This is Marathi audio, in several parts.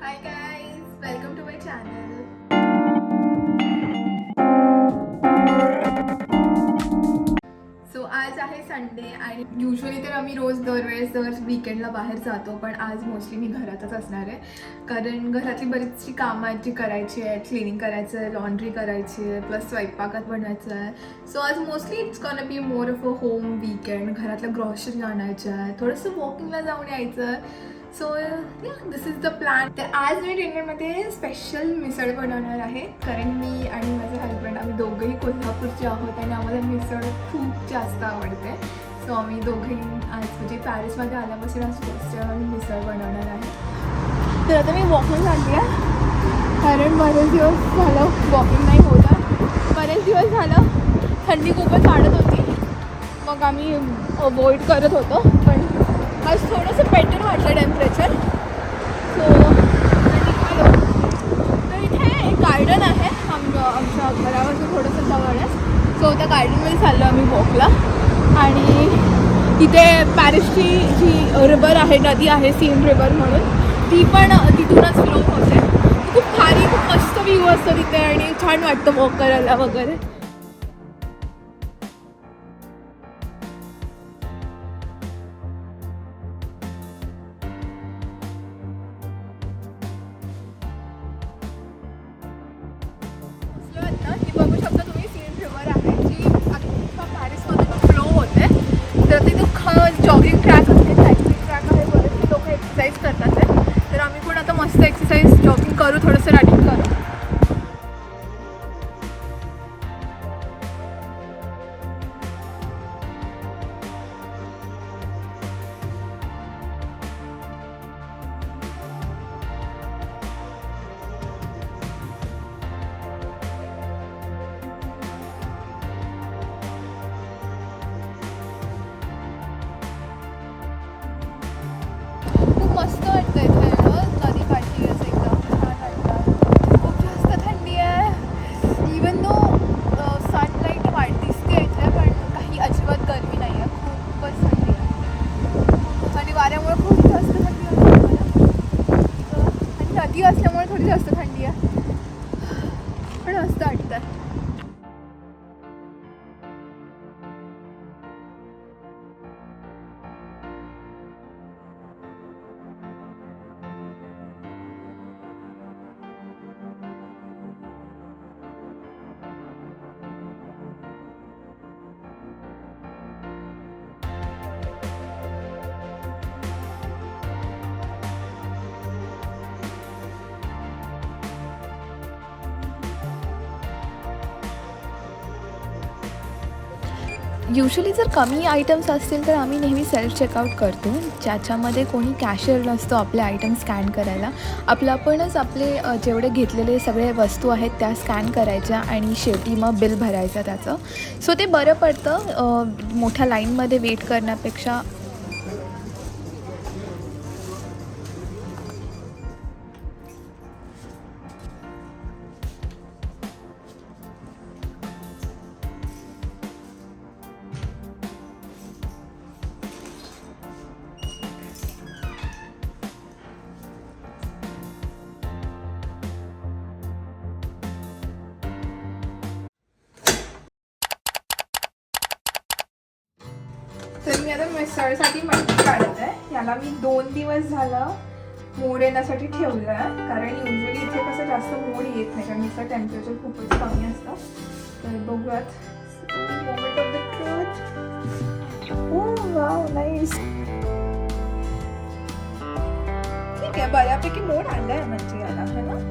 Hi guys, welcome to my channel. So आज आहे संडे आणि युजली तर आम्ही रोज दर वीकेंडला बाहेर जातो, पण आज मोस्टली मी घरातच असणार आहे. कारण घरातली बरीचशी कामं आहेत जी करायची आहेत. क्लिनिंग करायचं आहे, लॉन्ड्री करायची आहे, प्लस स्वयंपाकात बनवायचं आहे. सो आज mostly it's gonna be more of a home weekend. घरातल्या ग्रॉसरी आणायच्या आहे, थोडंसं वॉकिंगला जाऊन यायचं. So this is the plan. तर आज मी डिनरमध्ये स्पेशल मिसळ बनवणार आहे. कारण मी आणि माझे हजबंड आम्ही दोघंही कोल्हापूरचे आहोत आणि आम्हाला मिसळ खूप जास्त आवडते. सो आम्ही दोघंही आज म्हणजे पॅरिसमध्ये आल्यापासून आज फर्स्ट टाइम आम्ही मिसळ बनवणार आहे. तर आता मी वॉकिंग लागली आहे, कारण बरेच दिवस झालं वॉकिंग नाही होत आहे. बरेच दिवस झालं थंडी खूपच वाढत होती, मग आम्ही अवॉइड करत होतो. पण आज थोडंसं बेटर वाटलं टेम्परेचर. सो निघालो. तर इथे एक गार्डन आहे आमच्या घरावरचं थोडंसं जवळच. सो त्या गार्डनमध्ये चाललो आम्ही वॉकला. आणि तिथे पॅरिसची जी रिवर आहे, नदी आहे सीन रिवर म्हणून, ती पण तिथूनच फ्लो होते. खूप भारी, खूप मस्त व्ह्यू असतो तिथे आणि छान वाटतं वॉक करायला वगैरे. ही बघू शकता तुम्ही सीन रिवर आहे, जी अख्खा पॅरिसमध्ये फ्लो होते. तर तिथे जॉगिंग ट्रॅक असते, सायकलिंग ट्रॅक आहे, बरेचसे लोक एक्सरसाइज करतात आहे. तर आम्ही पण आता मस्त एक्सरसाइज जॉगिंग करू, थोडंसं रनिंग करू. खूप मस्त वाटतं इथे नदीकाठी, असं एकदम छान वाटतं. खूप जास्त थंडी आहे. इवन दो सनलाईट दिसते इथे, पण काही अजिबात गरमी नाही आहे. खूपच थंडी आहे आणि वाऱ्यामुळे खूप जास्त थंडी वाटते मला. आणि नदी असल्यामुळे थोडी जास्त थंडी आहे, पण मस्त वाटतं. युजली जर कमी आयटम्स असतील तर आम्ही नेहमी सेल्फ चेकआउट करतो, ज्याच्यामध्ये कोणी कॅशियर नसतो आपले आयटम स्कॅन करायला. आपणच आपले जेवढे घेतलेले सगळे वस्तू आहेत त्या स्कॅन करायच्या आणि शेवटी मग बिल भरायचं त्याचं. सो ते बरं पडतं मोठ्या लाईनमध्ये वेट करण्यापेक्षा. तर मी आता मिसळसाठी मटकी काढत आहे. याला मी 2 दिवस झालं मोड येण्यासाठी ठेवलं आहे, कारण युजली इथे कसं जास्त मोड येत नाही, कारण इथलं टेम्परेचर खूपच कमी असतं. तर बघूयात. Moment of the truth. Oh wow, nice. ठीक आहे, बऱ्यापैकी मोड आलं आहे म्हणजे याला, है ना.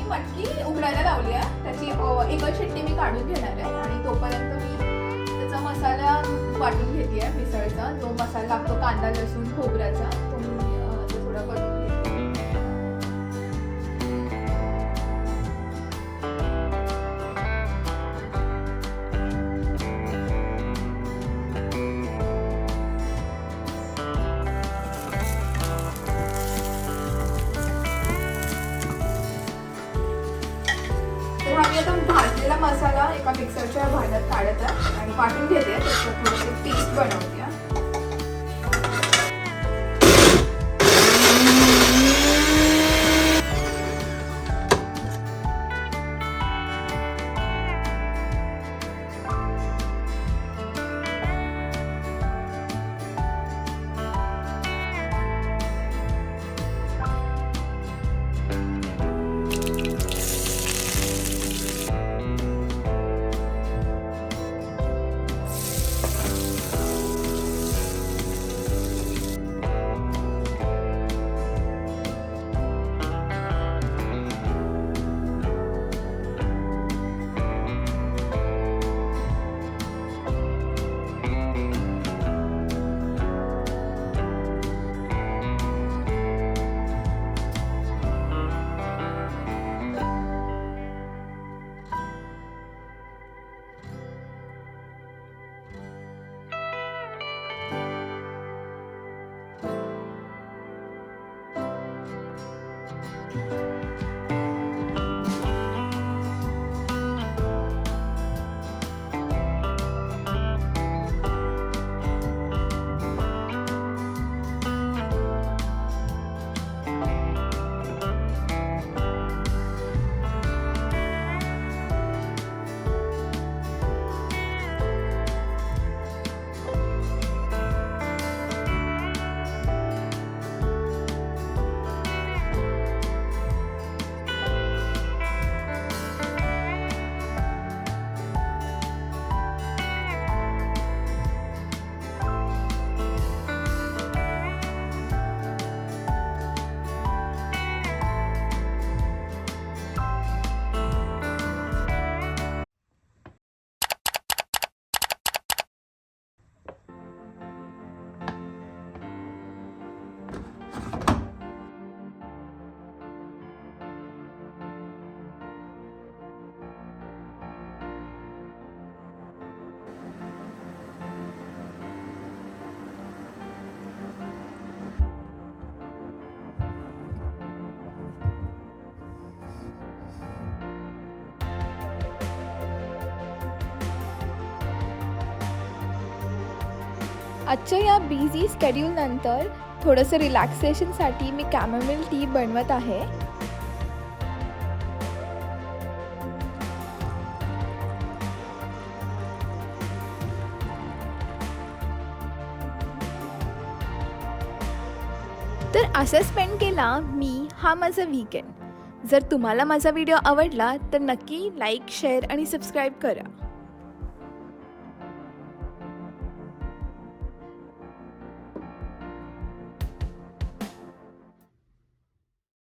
मटकी उघडायला लावली आहे, त्याची एकच शिट्टी मी काढून घेणार आहे. आणि तोपर्यंत मी त्याचा मसाला वाटून घेते आहे मिसळचा. जो मसाला लागतो कांदा लसूण खोबऱ्याचा, तो मी थोडा करून घेते. हा मी आता भाजलेला मसाला एका मिक्सरच्या भांड्यात काढत आहे आणि वाटून घेते. त्याच्यात थोडंसं पेस्ट बनवते. आजच्या या बिझी स्केड्यूलनंतर थोडंसं रिलॅक्सेशनसाठी मी कॅमोमिल टी बनवत आहे. तर असं स्पेंड केला मी हा माझा वीकेंड. जर तुम्हाला माझा व्हिडिओ आवडला तर नक्की लाईक, शेअर आणि सबस्क्राईब करा.